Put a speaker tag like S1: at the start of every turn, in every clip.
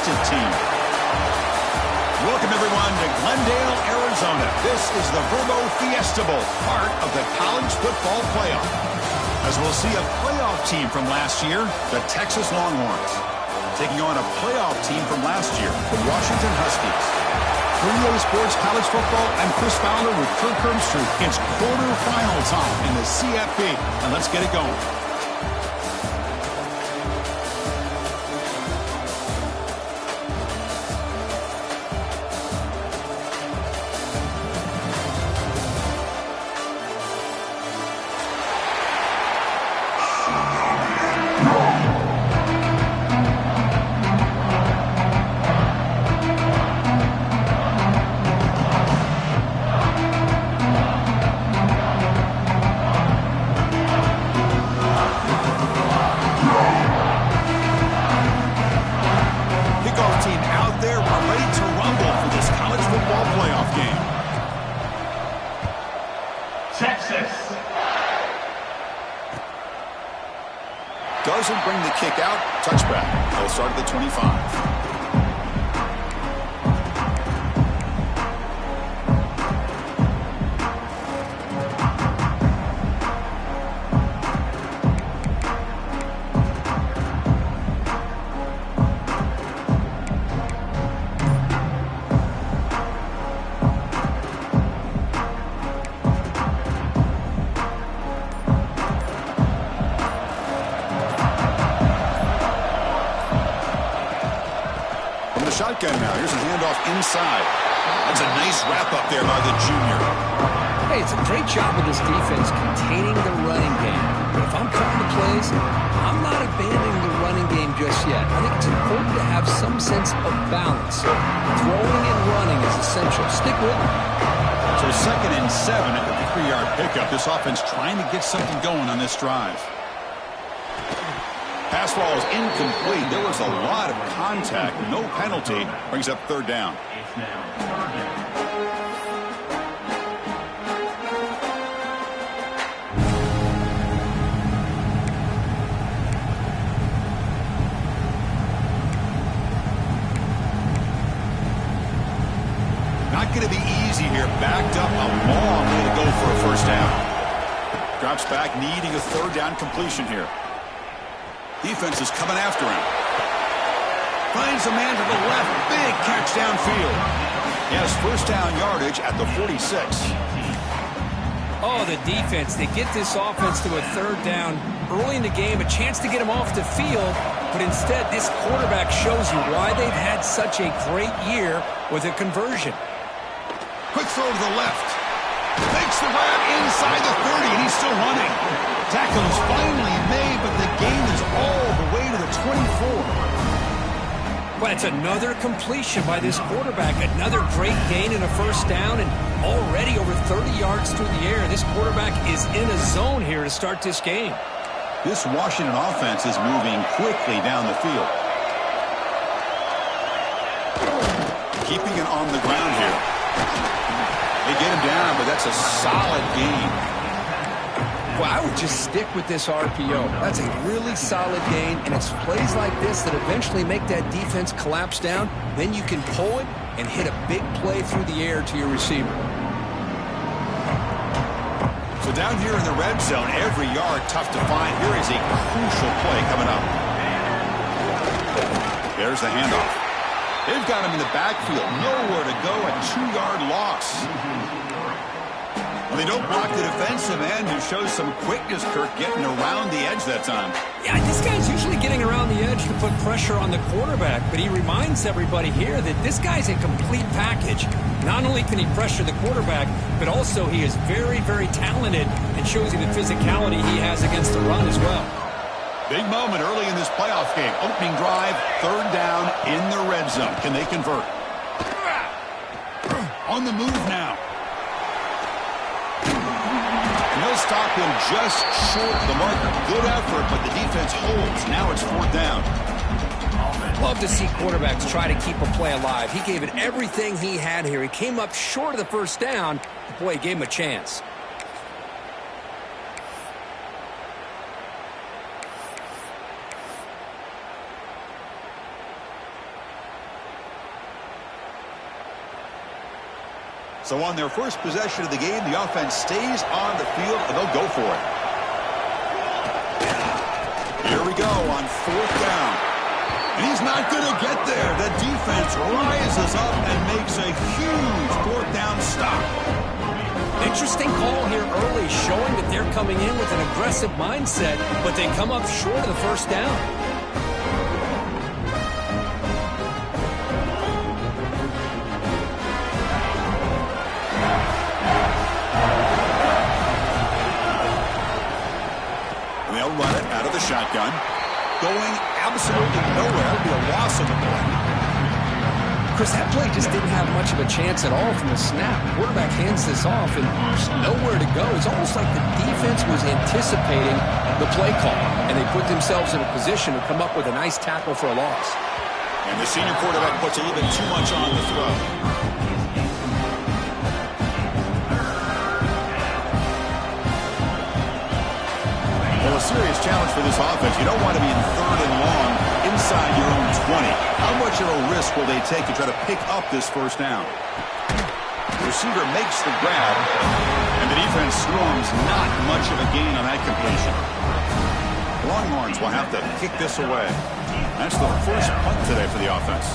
S1: consistent team. Welcome, everyone, to Glendale, Arizona. This is the Verbo Fiesta Bowl, part of the College Football Playoff. As we'll see a playoff team from last year, the Texas Longhorns, taking on a playoff team from last year, the Washington Huskies. For EA Sports College Football, I'm Chris Fowler with Kirk Herbstreit. It's quarterfinal time in the CFP, and let's get it going. Doesn't bring the kick out. Touchback. They'll start at the 25. Shotgun now. Here's a handoff inside. That's a nice wrap up there by the junior.
S2: Hey, it's a great job with this defense containing the running game. But if I'm calling the plays, I'm not abandoning the running game just yet. I think it's important to have some sense of balance. Throwing and running is essential. Stick with it.
S1: So 2nd and 7 at the 3-yard pickup. This offense trying to get something going on this drive. Pass ball is incomplete. There was a lot of contact. No penalty. Brings up 3rd down. Not going to be easy here. Backed up a long way to go for a 1st down. Drops back, needing a 3rd down completion here. Defense is coming after him. Finds a man to the left. Big catch downfield. He has 1st down yardage at the 46.
S2: Oh, the defense. They get this offense to a 3rd down early in the game, a chance to get him off the field. But instead, this quarterback shows you why they've had such a great year with a conversion.
S1: Quick throw to the left. Makes the grab inside the 30, and he's still running. Tackle is finally made, but the gain is all the way to the 24.
S2: But it's another completion by this quarterback. Another great gain in a 1st down, and already over 30 yards through the air. This quarterback is in a zone here to start this game.
S1: This Washington offense is moving quickly down the field. Keeping it on the ground here. They get him down, but that's a solid gain.
S2: Well, I would just stick with this RPO. That's a really solid gain, and it's plays like this that eventually make that defense collapse down. Then you can pull it and hit a big play through the air to your receiver.
S1: So down here in the red zone, every yard tough to find. Here is a crucial play coming up. There's the handoff. They've got him in the backfield. Nowhere to go, a 2-yard loss. Well, they don't block the defensive end, who shows some quickness, Kirk, getting around the edge that time.
S2: Yeah, this guy's usually getting around the edge to put pressure on the quarterback, but he reminds everybody here that this guy's a complete package. Not only can he pressure the quarterback, but also he is very, very talented and shows you the physicality he has against the run as well.
S1: Big moment early in this playoff game. Opening drive, 3rd down in the red zone. Can they convert? On the move now. And they'll stop him just short of the marker. Good effort, but the defense holds. Now it's 4th down.
S2: Love to see quarterbacks try to keep a play alive. He gave it everything he had here. He came up short of the 1st down. Boy, he gave him a chance.
S1: So on their first possession of the game, the offense stays on the field, and they'll go for it. Here we go on 4th down. And he's not going to get there. The defense rises up and makes a huge 4th down stop.
S2: Interesting call here early, showing that they're coming in with an aggressive mindset, but they come up short of the 1st down.
S1: They'll run it out of the shotgun. Going absolutely nowhere. It'll be a loss of the play.
S2: Chris, that play just didn't have much of a chance at all from the snap. The quarterback hands this off, and there's nowhere to go. It's almost like the defense was anticipating the play call, and they put themselves in a position to come up with a nice tackle for a loss.
S1: And the senior quarterback puts a little bit too much on the throw. Well, a serious challenge for this offense. You don't want to be in 3rd and long inside your own 20. How much of a risk will they take to try to pick up this 1st down? The receiver makes the grab, and the defense swarms. Not much of a gain on that completion. Longhorns will have to kick this away. That's the first punt today for the offense.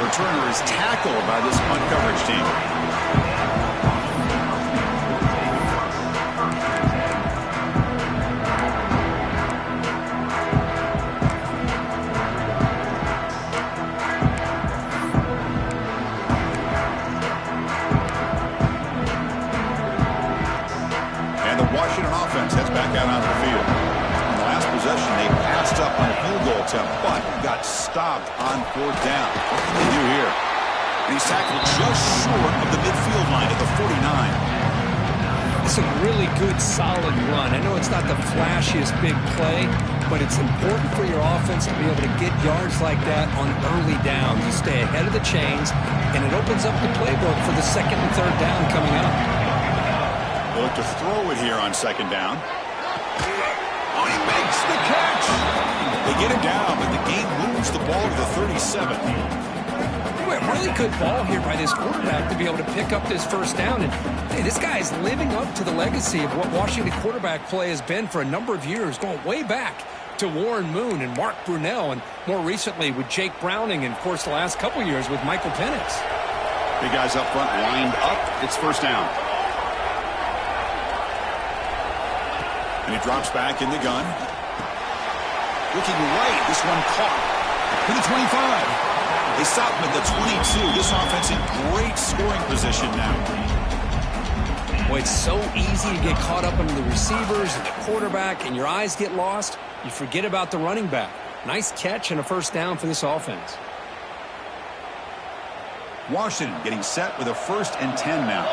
S1: Returner is tackled by this punt coverage team. And the Washington offense heads back out onto the field. In the last possession, they passed up on a field goal attempt, but got stopped on 4th down. What can they do here? And he's tackled just short of the midfield line at the 49.
S2: It's a really good, solid run. I know it's not the flashiest big play, but it's important for your offense to be able to get yards like that on early downs. You stay ahead of the chains, and it opens up the playbook for the 2nd and 3rd down coming up.
S1: They look to throw it here on 2nd down. Oh, he makes the catch! They get him down, but the game moves the ball to the 37.
S2: A really good ball here by this quarterback to be able to pick up this 1st down. And hey, this guy is living up to the legacy of what Washington quarterback play has been for a number of years, going way back to Warren Moon and Mark Brunell, and more recently with Jake Browning, and of course the last couple years with Michael Penix.
S1: Big guys up front lined up. It's 1st down. And he drops back in the gun. Looking right. This one caught. To the 25. They stop him at the 22. This offense in great scoring position now.
S2: Boy, it's so easy to get caught up under the receivers and the quarterback, and your eyes get lost. You forget about the running back. Nice catch and a 1st down for this offense.
S1: Washington getting set with a 1st and 10 now.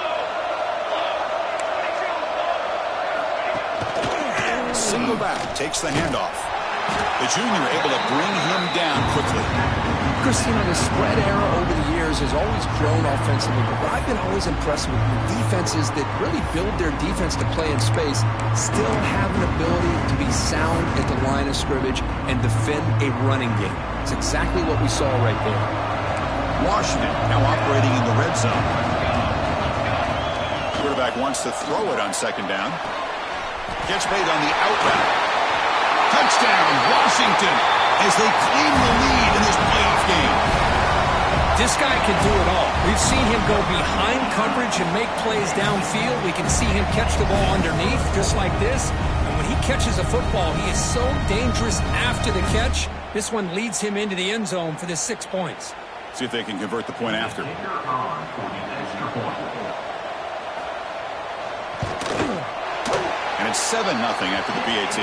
S1: Single back takes the handoff. The junior able to bring him down quickly.
S2: Chris, you know, the spread era over the years has always grown offensively, but what I've been always impressed with defenses that really build their defense to play in space still have an ability to be sound at the line of scrimmage and defend a running game. It's exactly what we saw right there.
S1: Washington now operating in the red zone. Quarterback wants to throw it on 2nd down. Gets made on the out route. Touchdown, Washington, as they claim the lead in this playoff game.
S2: This guy can do it all. We've seen him go behind coverage and make plays downfield. We can see him catch the ball underneath, just like this. And when he catches a football, he is so dangerous after the catch. This one leads him into the end zone for the 6 points.
S1: See if they can convert the point after. And it's 7-0 after the PAT.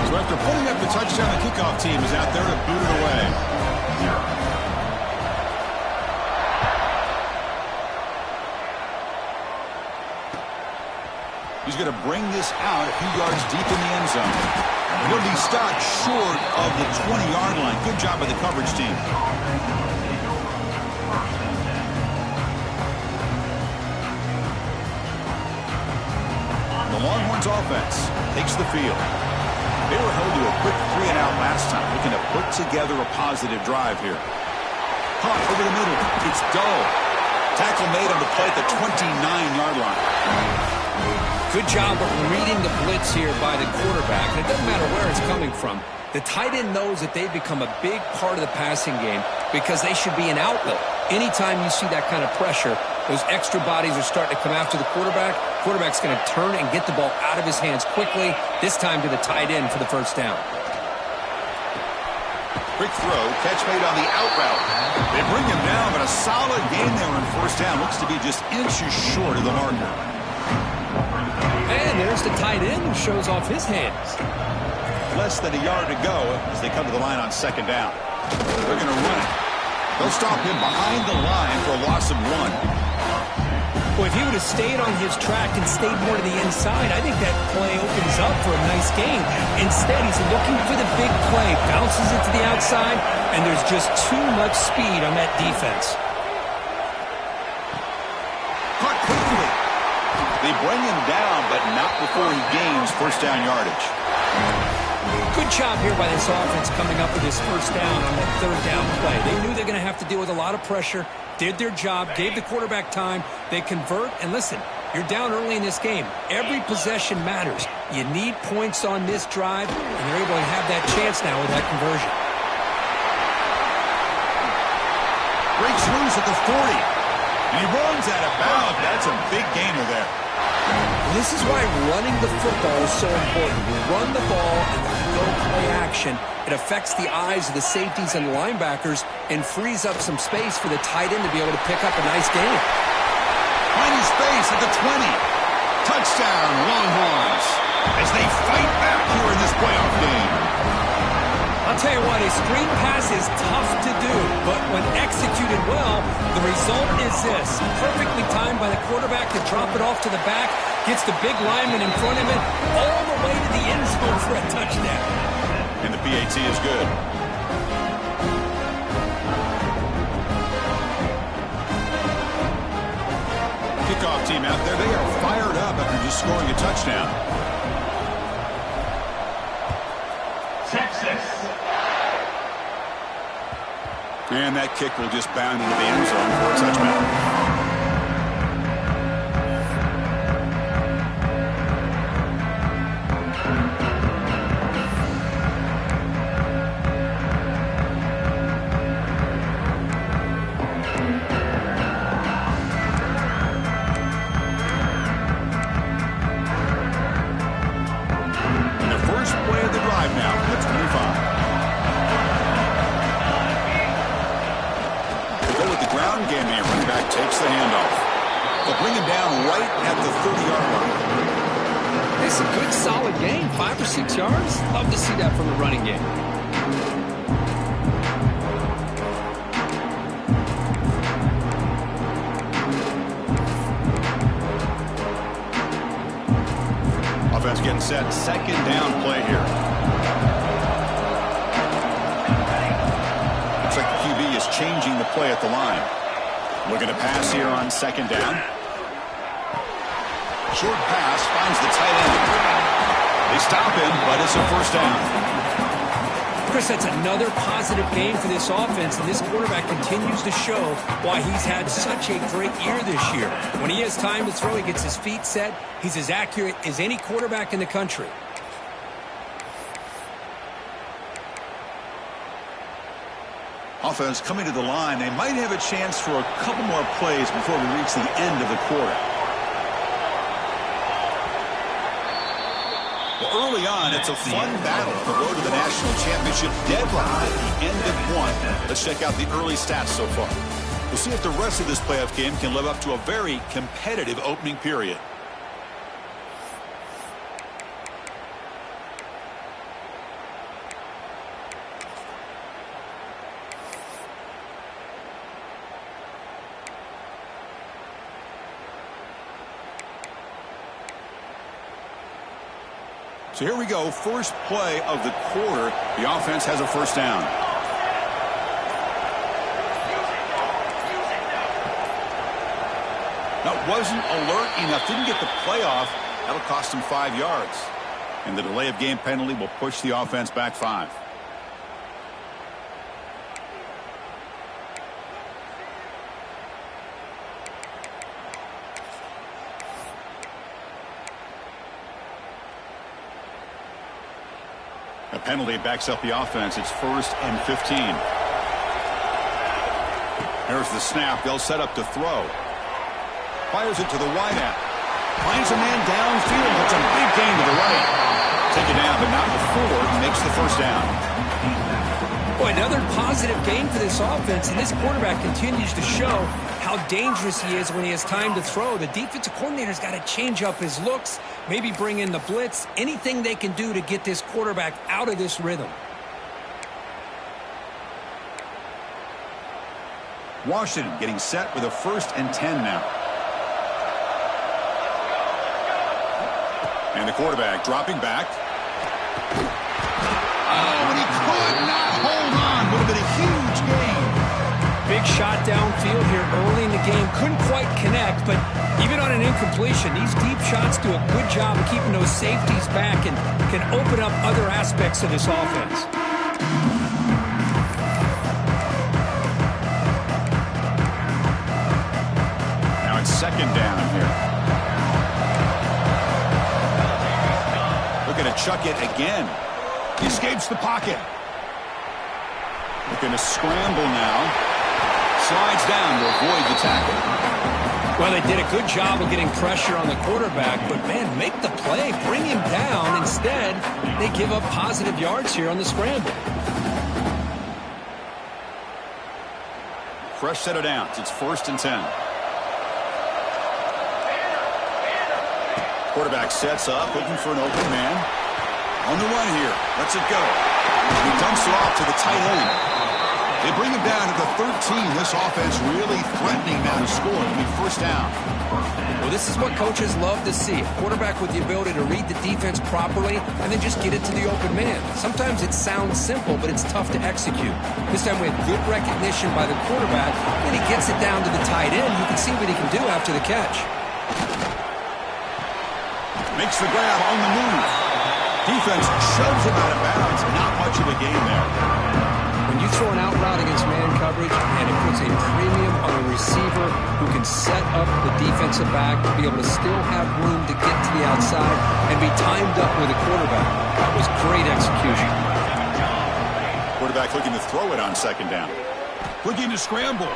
S1: So after putting up the touchdown, the kickoff team is out there to boot it away. He's going to bring this out a few yards deep in the end zone. He'll be stopped short of the 20-yard line. Good job by the coverage team. Patriots offense takes the field. They were held to a quick 3-and-out last time, looking to put together a positive drive here. Caught over the middle. It's dull. Tackle made on the play at the 29-yard line.
S2: Good job of reading the blitz here by the quarterback. And it doesn't matter where it's coming from. The tight end knows that they've become a big part of the passing game because they should be an outlet. Anytime you see that kind of pressure, those extra bodies are starting to come after the quarterback. Quarterback's going to turn and get the ball out of his hands quickly, this time to the tight end for the first down.
S1: Quick throw, catch made on the out route. They bring him down, but a solid gain there on first down. Looks to be just inches short of the marker.
S2: And there's the tight end who shows off his hands.
S1: Less than a yard to go as they come to the line on second down. They're going to run it. They'll stop him behind the line for a loss of 1.
S2: Well, if he would have stayed on his track and stayed more to the inside, I think that play opens up for a nice gain. Instead, he's looking for the big play, bounces it to the outside, and there's just too much speed on that defense.
S1: Caught quickly. They bring him down, but not before he gains first down yardage.
S2: Good job here by this offense coming up with this first down on that third down play. They knew they're going to have to deal with a lot of pressure, did their job, gave the quarterback time. They convert, and listen, you're down early in this game. Every possession matters. You need points on this drive, and they're able to have that chance now with that conversion.
S1: Breaks loose at the 40, and he runs out of bounds. That's a big gainer there.
S2: This is why running the football is so important. You run the ball and then you go play action. It affects the eyes of the safeties and linebackers and frees up some space for the tight end to be able to pick up a nice gain.
S1: Finding space at the 20. Touchdown, Longhorns, as they fight back here in this playoff game.
S2: I'll tell you what, a screen pass is tough to do, but when executed well, the result is this. Perfectly timed by the quarterback to drop it off to the back, gets the big lineman in front of him, all the way to the end zone for a touchdown.
S1: And the PAT is good. Kickoff team out there, they are fired up after just scoring a touchdown.
S3: Texas.
S1: And that kick will just bound into the end zone for a touchdown. Takes the handoff. They'll bring him down right at the 30-yard line.
S2: It's a good, solid gain. 5 or 6 yards. Love to see that from the running game.
S1: Offense getting set. Second down play here. Looks like the QB is changing the play at the line. Looking to pass here on second down. Short pass finds the tight end. They stop him, but it's a first down.
S2: Chris, that's another positive game for this offense, and this quarterback continues to show why he's had such a great year this year. When he has time to throw, he gets his feet set. He's as accurate as any quarterback in the country.
S1: Offense coming to the line. They might have a chance for a couple more plays before we reach the end of the quarter. Well, early on, it's a fun battle. The road to the national championship deadline at the end of one. Let's check out the early stats so far. We'll see if the rest of this playoff game can live up to a very competitive opening period. So here we go, first play of the quarter. The offense has a first down. That wasn't alert enough, didn't get the play off, That'll cost him 5 yards. And the delay of game penalty will push the offense back 5. A penalty backs up the offense. It's 1st and 15. There's the snap. They'll set up to throw. Fires it to the wideout. Finds a man downfield. It's a big gain to the right. Take it down, but not before he makes the first down.
S2: Boy, another positive gain for this offense, and this quarterback continues to show how dangerous he is when he has time to throw. The defensive coordinator's got to change up his looks, maybe bring in the blitz, anything they can do to get this quarterback out of this rhythm.
S1: Washington getting set with a 1st and 10 now. And the quarterback dropping back. Oh, and he could not hold on. Would have been a huge gain.
S2: Big shot downfield here early in the game. Couldn't quite connect, but even on an incompletion, these deep shots do a good job of keeping those safeties back and can open up other aspects of this offense.
S1: Now it's 2nd down here. Looking to chuck it again. He escapes the pocket. Looking to scramble now. Slides down to avoid the tackle.
S2: Well, they did a good job of getting pressure on the quarterback, but, man, make the play. Bring him down. Instead, they give up positive yards here on the scramble.
S1: Fresh set of downs. It's 1st and 10. Quarterback sets up, looking for an open man. On the run here. Lets it go. He dumps it off to the tight end. They bring him down at the 13. This offense really threatening now to score. It'll be 1st down.
S2: Well, this is what coaches love to see. A quarterback with the ability to read the defense properly and then just get it to the open man. Sometimes it sounds simple, but it's tough to execute. This time we have good recognition by the quarterback. When he gets it down to the tight end, you can see what he can do after the catch.
S1: Makes the grab on the move. Defense shoves him out of bounds. Not much of a gain there.
S2: When you throw an out route against man coverage, and it puts a premium on a receiver who can set up the defensive back to be able to still have room to get to the outside and be timed up with a quarterback. That was great execution.
S1: Quarterback looking to throw it on 2nd down. Looking to scramble.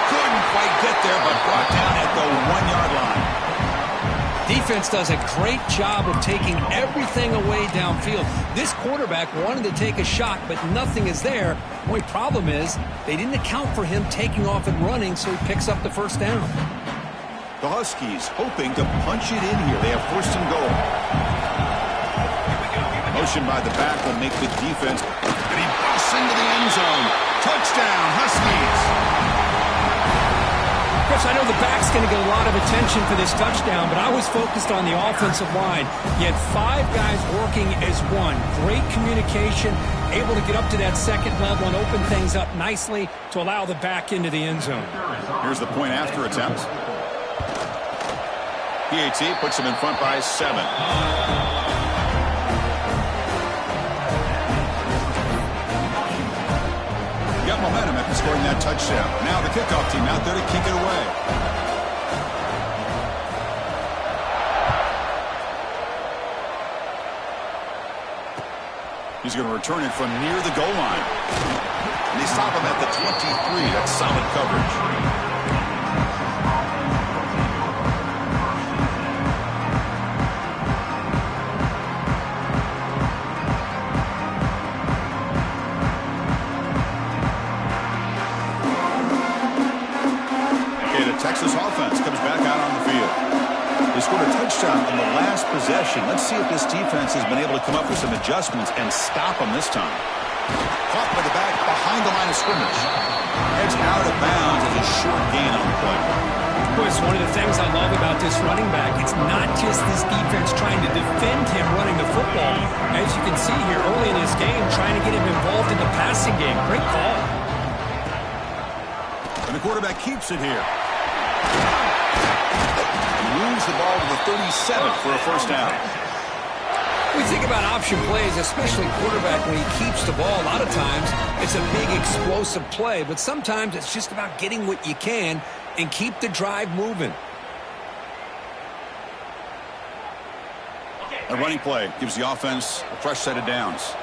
S1: Couldn't quite get there, but brought down at the 1-yard line.
S2: Defense does a great job of taking everything away downfield. This quarterback wanted to take a shot, but nothing is there. The only problem is they didn't account for him taking off and running, so he picks up the 1st down.
S1: The Huskies hoping to punch it in here. They have 1st and goal. Motion by the back will make the defense. And he busts into the end zone. Touchdown, Huskies.
S2: Chris, I know the back's going to get a lot of attention for this touchdown, but I was focused on the offensive line. You had 5 guys working as one. Great communication, able to get up to that 2nd level and open things up nicely to allow the back into the end zone.
S1: Here's the point after attempt. PAT puts him in front by 7. Got momentum after scoring that touchdown. Now the kickoff team out there to kick it away. He's going to return it from near the goal line. And they stop him at the 23. That's solid coverage. Texas offense comes back out on the field. They scored a touchdown on the last possession. Let's see if this defense has been able to come up with some adjustments and stop them this time. Caught by the back behind the line of scrimmage. Heads out of bounds as a short gain on the play.
S2: Boy, it's one of the things I love about this running back. It's not just this defense trying to defend him running the football. As you can see here early in this game, trying to get him involved in the passing game. Great call.
S1: And the quarterback keeps it here. brings the ball to the 37 for a first down.
S2: We think about option plays, especially quarterback when he keeps the ball. A lot of times it's a big explosive play, but sometimes it's just about getting what you can and keep the drive moving.
S1: A running play gives the offense a fresh set of downs.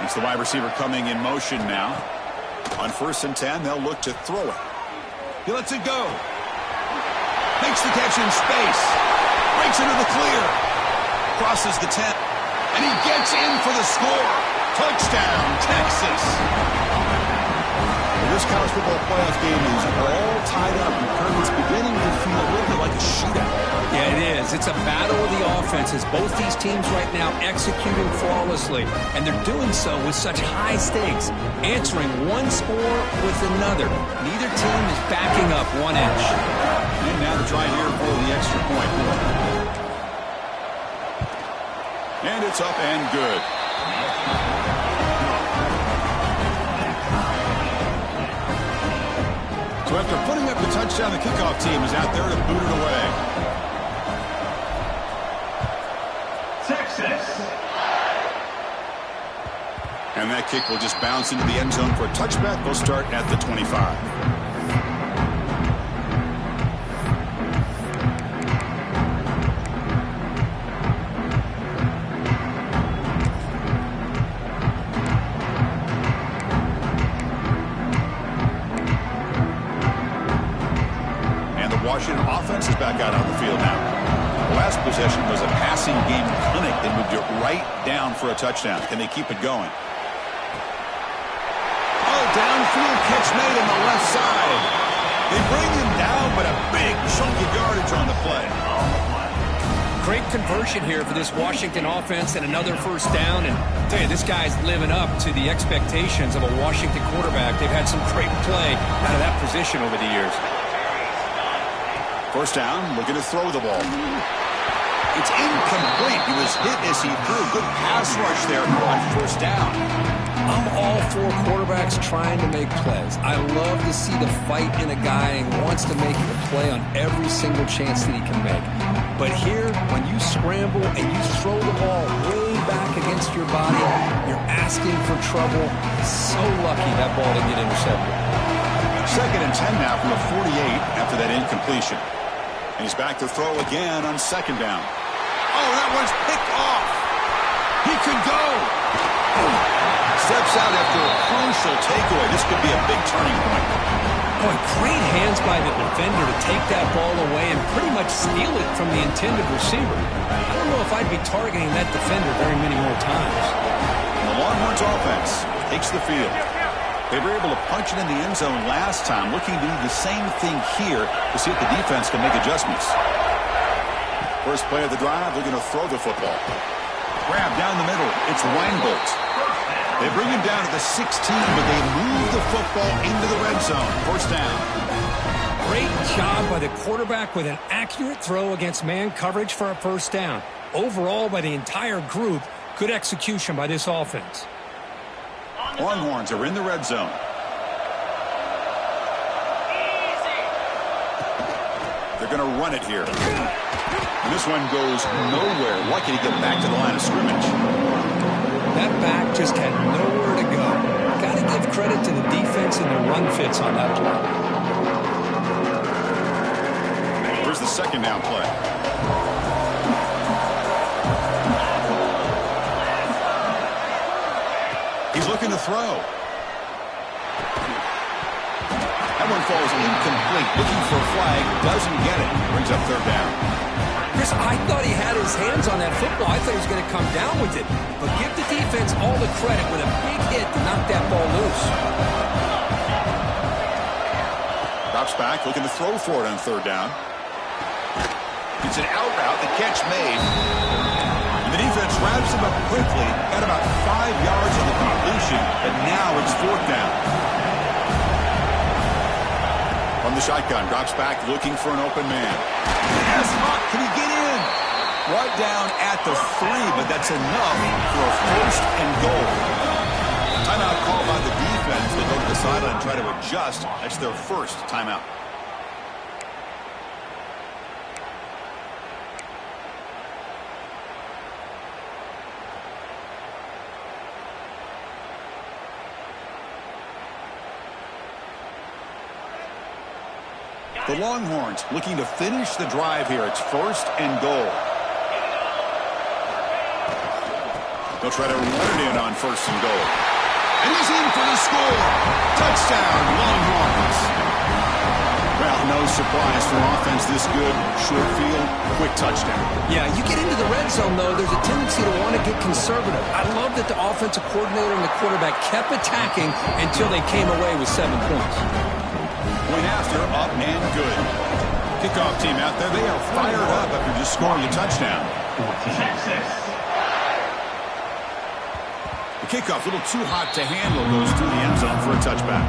S1: It's the wide receiver coming in motion now. On 1st and 10, they'll look to throw it. He lets it go. Makes the catch in space. Breaks into the clear. Crosses the 10. And he gets in for the score. Touchdown, Texas. Well, this college football playoff game is all tied up. It's beginning to feel a little bit like a shootout.
S2: Yeah, it is. It's a battle of the offenses. Both these teams right now executing flawlessly, and they're doing so with such high stakes, answering one score with another. Neither team is backing up 1 inch.
S1: And now to try here for the extra point. And it's up and good. So after putting up the touchdown, the kickoff team is out there to boot it away. Texas. And that kick will just bounce into the end zone for a touchback. They'll start at the 25. Washington offense is back out on the field now. The last possession was a passing game clinic. They moved it right down for a touchdown. Can they keep it going? Oh, downfield catch made on the left side. They bring him down, but a big chunk of yardage on the play.
S2: Great conversion here for this Washington offense and another first down. And I'll tell you, this guy's living up to the expectations of a Washington quarterback. They've had some great play out of that position over the years.
S1: First down, looking to throw the ball. It's incomplete. He was hit as he threw. Good pass rush there on first down.
S2: I'm all for quarterbacks trying to make plays. I love to see the fight in a guy and wants to make a play on every single chance that he can make. But here, when you scramble and you throw the ball way back against your body, you're asking for trouble. So lucky that ball didn't get intercepted.
S1: 2nd and 10 now from the 48 after that incompletion. And he's back to throw again on 2nd down. Oh, that one's picked off. He could go. Steps out after a crucial takeaway. This could be a big turning point.
S2: Boy, great hands by the defender to take that ball away and pretty much steal it from the intended receiver. I don't know if I'd be targeting that defender very many more times.
S1: The Longhorns offense takes the field. They were able to punch it in the end zone last time, looking to do the same thing here to see if the defense can make adjustments. First play of the drive, they're going to throw the football. Grab down the middle. It's Weinbolt. They bring him down to the 16, but they move the football into the red zone. First down.
S2: Great job by the quarterback with an accurate throw against man coverage for a first down. Overall, by the entire group, good execution by this offense.
S1: Longhorns are in the red zone. They're going to run it here. And this one goes nowhere. Lucky to get back to the line of scrimmage.
S2: That back just had nowhere to go. Got to give credit to the defense and the run fits on that play.
S1: Here's the 2nd down play. He's looking to throw. That one falls incomplete. Looking for a flag. Doesn't get it. Brings up 3rd down.
S2: Chris, I thought he had his hands on that football. I thought he was going to come down with it. But give the defense all the credit with a big hit to knock that ball loose.
S1: Drops back. Looking to throw for it on 3rd down. It's an out route. The catch made. The defense wraps him up quickly. Got about 5 yards on the completion, but now it's 4th down. From the shotgun, drops back, looking for an open man. Yes, can he get in? Right down at the 3, but that's enough for a 1st and goal. Timeout called by the defense. They go to the sideline. try to adjust. That's their first timeout. The Longhorns looking to finish the drive here. It's 1st and goal. They'll try to run it in on 1st and goal. And he's in for the score. Touchdown, Longhorns. Well, no surprise for offense this good. Short field, quick touchdown.
S2: Yeah, you get into the red zone, though, there's a tendency to want to get conservative. I love that the offensive coordinator and the quarterback kept attacking until they came away with 7 points.
S1: Point after, up and good. Kickoff team out there, they are fired up after just scoring a touchdown. The kickoff, a little too hot to handle, goes through the end zone for a touchback.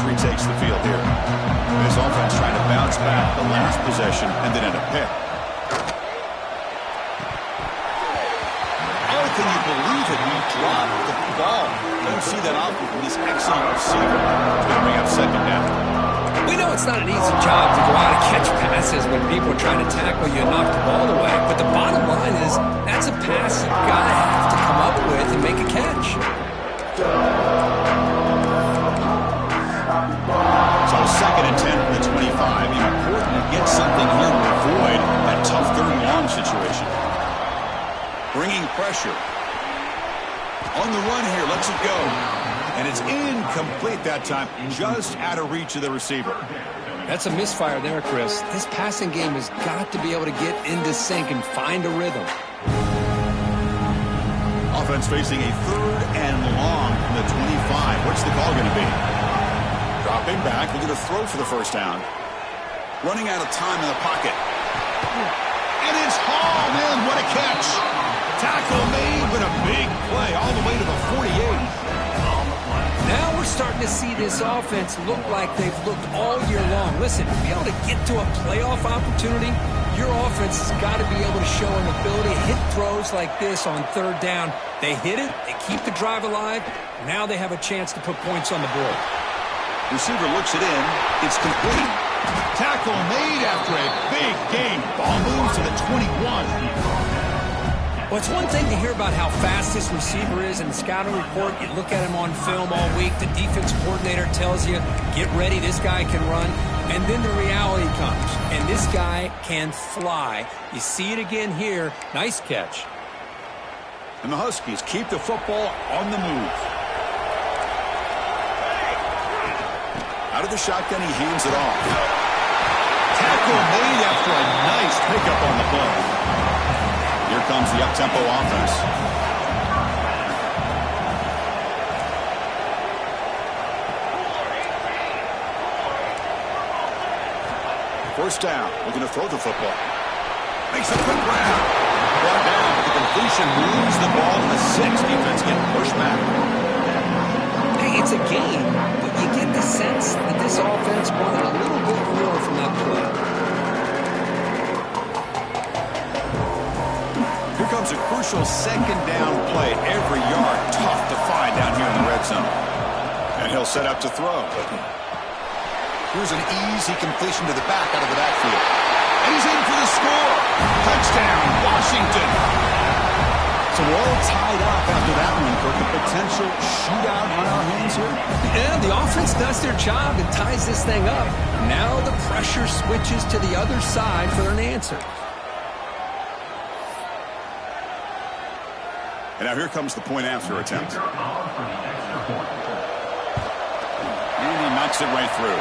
S1: Retakes the field here. This offense trying to bounce back the last possession and then end a pick. Oh, can you believe it? He dropped the ball. Don't see that often from this excellent receiver. It's going to bring up 2nd down.
S2: We know it's not an easy job to go out and catch passes when people are trying to tackle you and knock the ball away. But the bottom line is that's a pass you've got to have to come up with and make a catch.
S1: So 2nd and 10 from the 25. Important to get something here to avoid that tough 3rd and long situation. Bringing pressure. On the run here, lets it go. And it's incomplete that time, just out of reach of the receiver.
S2: That's a misfire there, Chris. This passing game has got to be able to get into sync and find a rhythm.
S1: Offense facing a 3rd and long from the 25. What's the call going to be? Dropping back, looking to throw for the 1st down. Running out of time in the pocket. And it's hauled in. What a catch. Tackle made, but a big play all the way to the 48.
S2: Now we're starting to see this offense look like they've looked all year long. Listen, to be able to get to a playoff opportunity, your offense has got to be able to show an ability to hit throws like this on 3rd down. They hit it, they keep the drive alive. Now they have a chance to put points on the board.
S1: Receiver looks it in. It's complete. Tackle made after a big game. Ball moves to the 21.
S2: Well, it's one thing to hear about how fast this receiver is in the scouting report. You look at him on film all week. The defense coordinator tells you, get ready, this guy can run. And then the reality comes, and this guy can fly. You see it again here. Nice catch.
S1: And the Huskies keep the football on the move. Out of the shotgun, he hands it off. Tackle made after a nice pickup on the play. Here comes the up-tempo offense. First down, looking to throw the football. Makes a quick grab. Brought down, but the completion moves the ball to the 6. Defense getting pushed back.
S2: Hey, it's a game, but you get the sense that this offense wanted a little bit more from that play.
S1: Here comes a crucial 2nd down play. Every yard tough to find down here in the red zone. And he'll set up to throw. Here's an easy completion to the back out of the backfield. And he's in for the score. Touchdown, Washington. So we're all tied up after that one, Kirk. A potential shootout on our hands here.
S2: Yeah, the offense does their job and ties this thing up. Now the pressure switches to the other side for an answer.
S1: And now here comes the point after attempt. And he knocks it right through.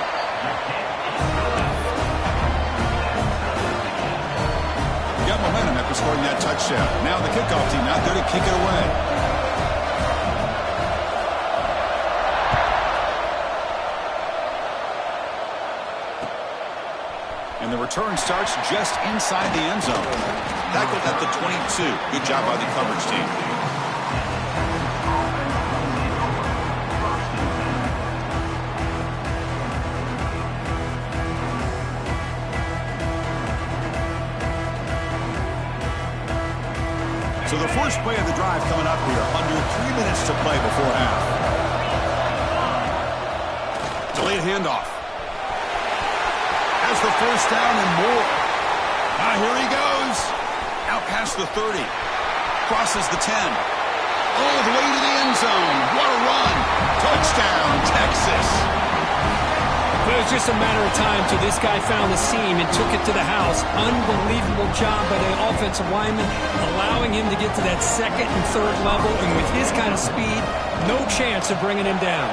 S1: Got momentum after scoring that touchdown. Now the kickoff team out there to kick it away. And the return starts just inside the end zone. Tackled at the 22. Good job by the coverage team. So the first play of the drive coming up here, under 3 minutes to play before half. Delayed handoff. Has the first down and more. Now here he goes. Out past the 30. Crosses the 10. All the way to the end zone. What a run. Touchdown, Texas.
S2: It was just a matter of time till this guy found the seam and took it to the house. Unbelievable job by the offensive lineman, allowing him to get to that second and third level. And with his kind of speed, no chance of bringing him down.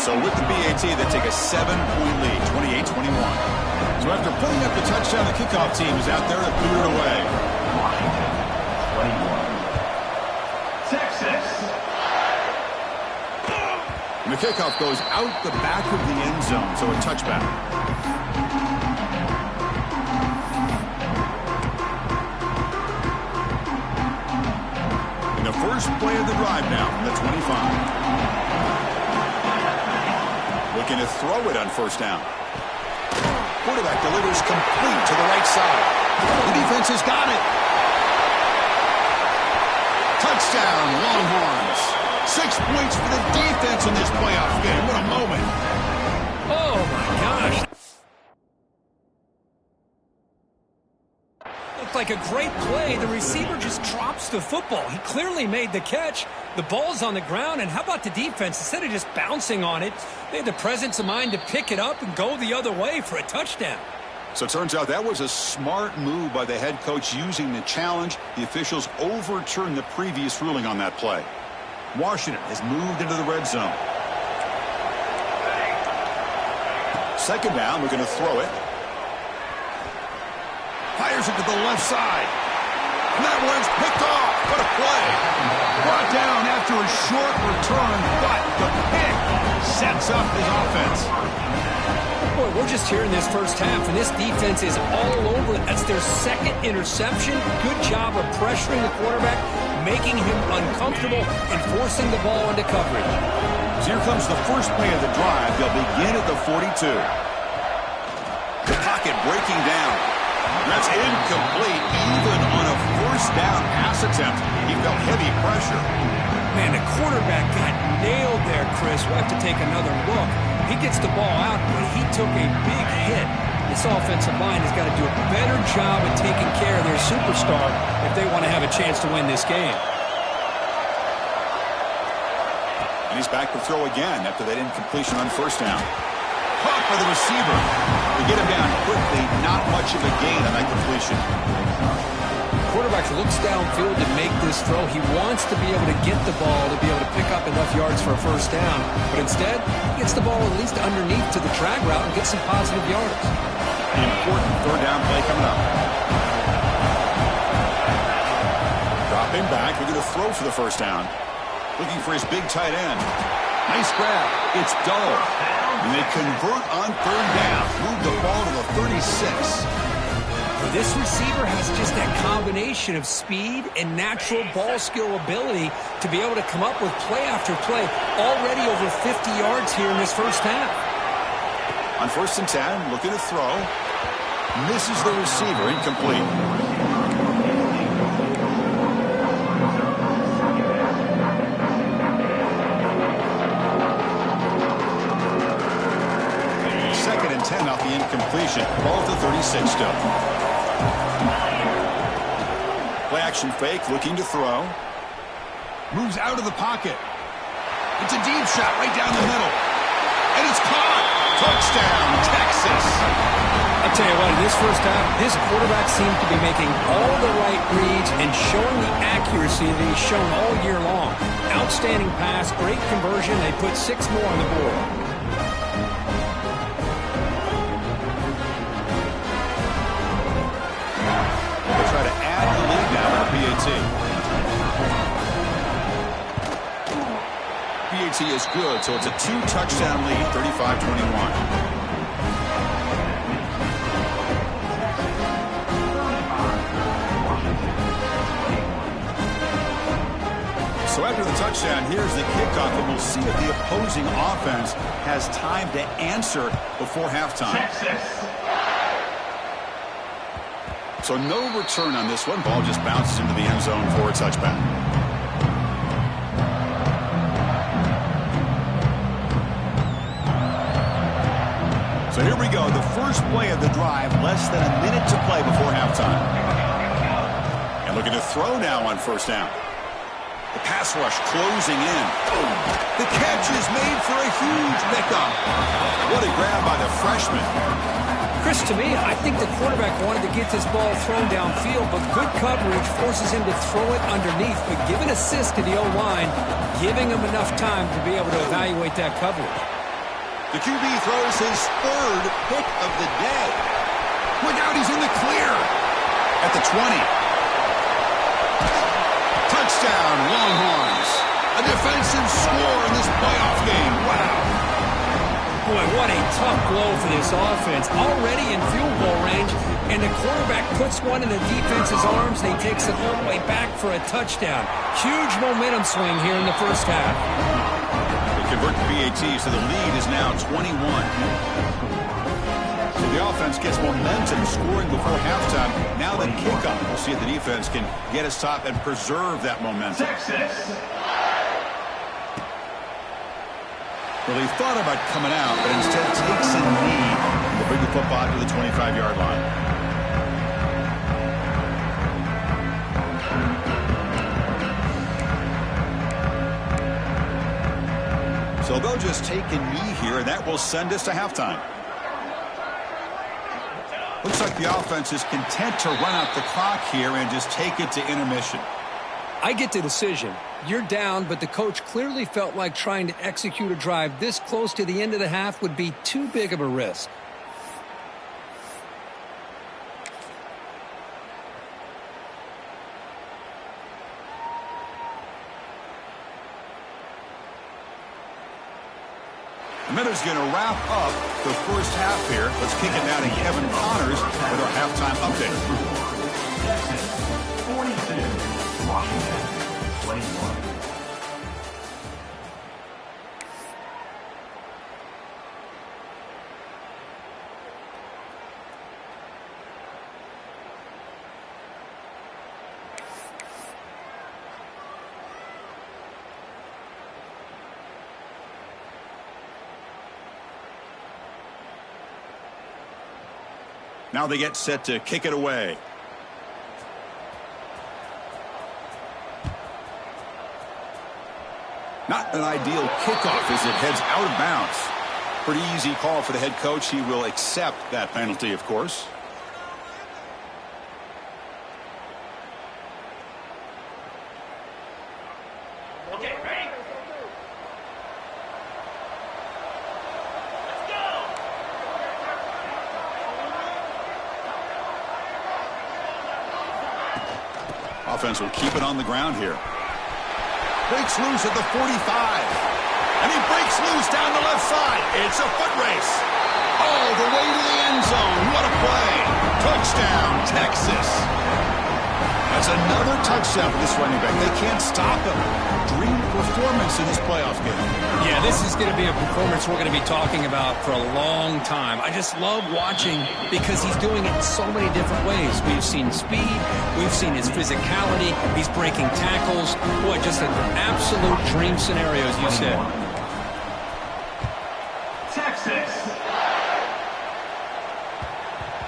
S1: So with the BAT, they take a 7-point lead, 28-21. So after putting up the touchdown, the kickoff team is out there to boot it away.
S3: 21. Texas.
S1: And the kickoff goes out the back of the end zone, so a touchback. And the first play of the drive now from the 25. Looking to throw it on first down. Quarterback delivers complete to the right side. The defense has got it. Touchdown, Longhorns. 6 points for the defense in this playoff game. What a moment.
S2: Oh, my gosh. Looked like a great play. The receiver just drops the football. He clearly made the catch. The ball's on the ground, and how about the defense? Instead of just bouncing on it, they had the presence of mind to pick it up and go the other way for a touchdown.
S1: So it turns out that was a smart move by the head coach using the challenge. The officials overturned the previous ruling on that play. Washington has moved into the red zone. Second down, we're going to throw it. Fires it to the left side. And that one's picked off. What a play. Brought down after a short return, but the pick sets up his offense.
S2: Boy, we're just here in this first half, and this defense is all over it. That's their second interception. Good job of pressuring the quarterback, making him uncomfortable, and forcing the ball into coverage.
S1: So here comes the first play of the drive. They'll begin at the 42. The pocket breaking down. That's incomplete, even on a first down pass attempt. He felt heavy pressure.
S2: Man, the quarterback got nailed there, Chris. We'll have to take another look. He gets the ball out, but he took a big hit. This offensive line has got to do a better job of taking care of their superstar if they want to have a chance to win this game.
S1: And he's back to throw again after that incompletion on first down. Caught by the receiver. They get him down quickly. Not much of a gain on that completion.
S2: Quarterback looks downfield to make this throw. He wants to be able to get the ball to be able to pick up enough yards for a first down. But instead, he gets the ball at least underneath to the drag route and gets some positive yards.
S1: An important third down play coming up. Dropping back. We're going to throw for the first down. Looking for his big tight end. Nice grab. It's dull. And they convert on third down. Move the ball to the 36.
S2: This receiver has just that combination of speed and natural ball skill ability to be able to come up with play after play. Already over 50 yards here in this first half.
S1: On first and 10, looking to throw. Misses the receiver. Incomplete. Second and 10 off the incompletion. Ball to 36 still. Play action fake, looking to throw. Moves out of the pocket. It's a deep shot right down the middle. And it's caught. Touchdown, Texas.
S2: I'll tell you what, in this first half, this quarterback seems to be making all the right reads and showing the accuracy that he's shown all year long. Outstanding pass, great conversion. They put 6 more on the board.
S1: Try to add the lead now on BAT. BAT is good, so it's a 2-touchdown lead, 35-21. So after the touchdown, here's the kickoff, and we'll see if the opposing offense has time to answer before halftime.
S3: Texas.
S1: So no return on this one. Ball just bounces into the end zone for a touchback. So here we go. The first play of the drive. Less than a minute to play before halftime. And looking to throw now on first down. The pass rush closing in. The catch is made for a huge pickup. What a grab by the freshman.
S2: Chris, to me, I think the quarterback wanted to get this ball thrown downfield, but good coverage forces him to throw it underneath. But give an assist to the O-line, giving him enough time to be able to evaluate that coverage.
S1: The QB throws his third pick of the day. Look out, he's in the clear. At the 20. Touchdown, Longhorns. A defensive score in this playoff game. Wow.
S2: Boy, what a tough blow for this offense. Already in field goal range, and the quarterback puts one in the defense's arms, and he takes it all the way back for a touchdown. Huge momentum swing here in the first half.
S1: They convert to PAT, so the lead is now 21. So the offense gets momentum scoring before halftime. Now the kickoff. We'll see if the defense can get a stop and preserve that momentum.
S3: Texas.
S1: Well, he thought about coming out, but instead takes a knee and will bring the football to the 25-yard line. So they'll just take a knee here, and that will send us to halftime. Looks like the offense is content to run out the clock here and just take it to intermission.
S2: I get the decision. You're down, but the coach clearly felt like trying to execute a drive this close to the end of the half would be too big of a risk.
S1: The minute's going to wrap up the first half here. Let's kick it now to Kevin Connors with our halftime update.
S3: Texas 42, Washington 21.
S1: Now they get set to kick it away. Not an ideal kickoff as it heads out of bounds. Pretty easy call for the head coach. He will accept that penalty, of course.
S3: Okay, ready?
S1: Offense will keep it on the ground here. Breaks loose at the 45. And he breaks loose down the left side. It's a foot race. All the way to the end zone. What a play. Touchdown, Texas. That's another touchdown for this running back. They can't stop him. Dream performance in this playoff game.
S2: Yeah, this is going to be a performance we're going to be talking about for a long time. I just love watching because he's doing it in so many different ways. We've seen speed. We've seen his physicality. He's breaking tackles. Boy, just an absolute dream scenario, as you said.
S3: Texas.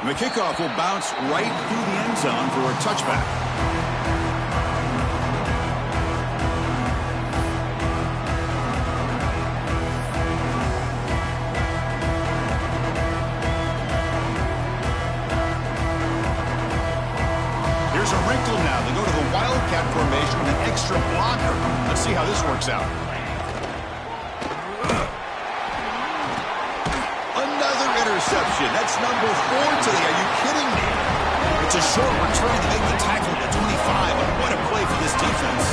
S1: And the kickoff will bounce right through the end zone for a touchback. Here's a wrinkle now. They go to the Wildcat formation with an extra blocker. Let's see how this works out. Another interception. That's number 4 today. Are you kidding me? It's a short return to make the tackle at 25. What a play for this defense.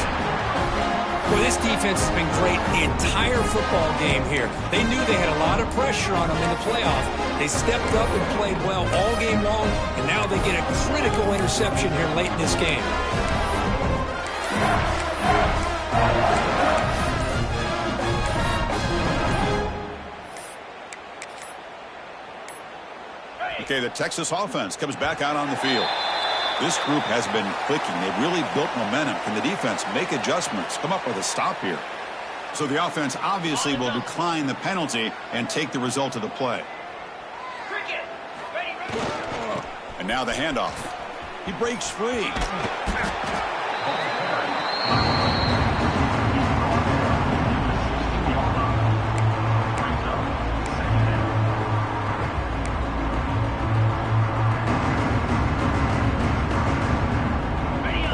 S2: Well, this defense has been great the entire football game here. They knew they had a lot of pressure on them in the playoff. They stepped up and played well all game long, and now they get a critical interception here late in this game.
S1: Okay, the Texas offense comes back out on the field. This group has been clicking. They've really built momentum. Can the defense make adjustments, come up with a stop here? So the offense obviously will decline the penalty and take the result of the play. And now the handoff. He breaks free.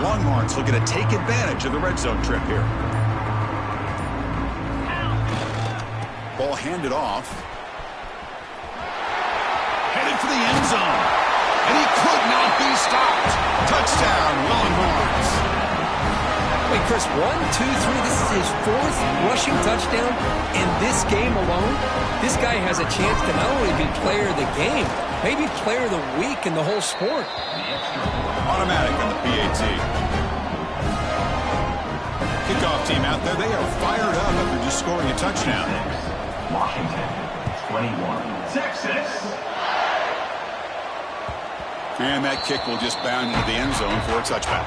S1: Longhorns looking to take advantage of the red zone trip here. Ball handed off. Headed for the end zone. And he could not be stopped. Touchdown, Longhorns.
S2: Wait, Chris, 1, 2, 3. This is his 4th rushing touchdown in this game alone. This guy has a chance to not only be player of the game, maybe player of the week in the whole sport.
S1: Automatic on the PAT. Kickoff team out there, they are fired up after just scoring a touchdown.
S3: Washington, 21. Texas.
S1: And that kick will just bound into the end zone for a touchback.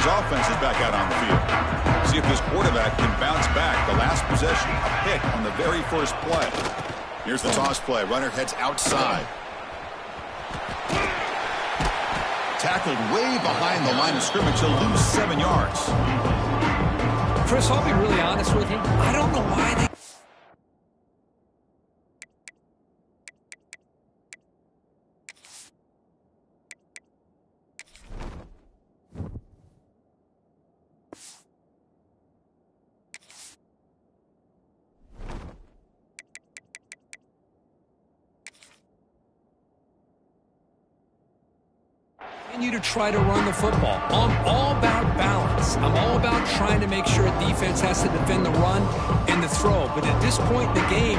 S1: Offense is back out on the field. See if this quarterback can bounce back. The last possession, a pick on the very first play. Here's the toss play. Runner heads outside. Tackled way behind the line of scrimmage. He'll lose 7 yards.
S2: Chris, I'll be really honest with you. I don't know why they... continue to try to run the football. I'm all about balance. I'm all about trying to make sure a defense has to defend the run and the throw. But at this point in the game,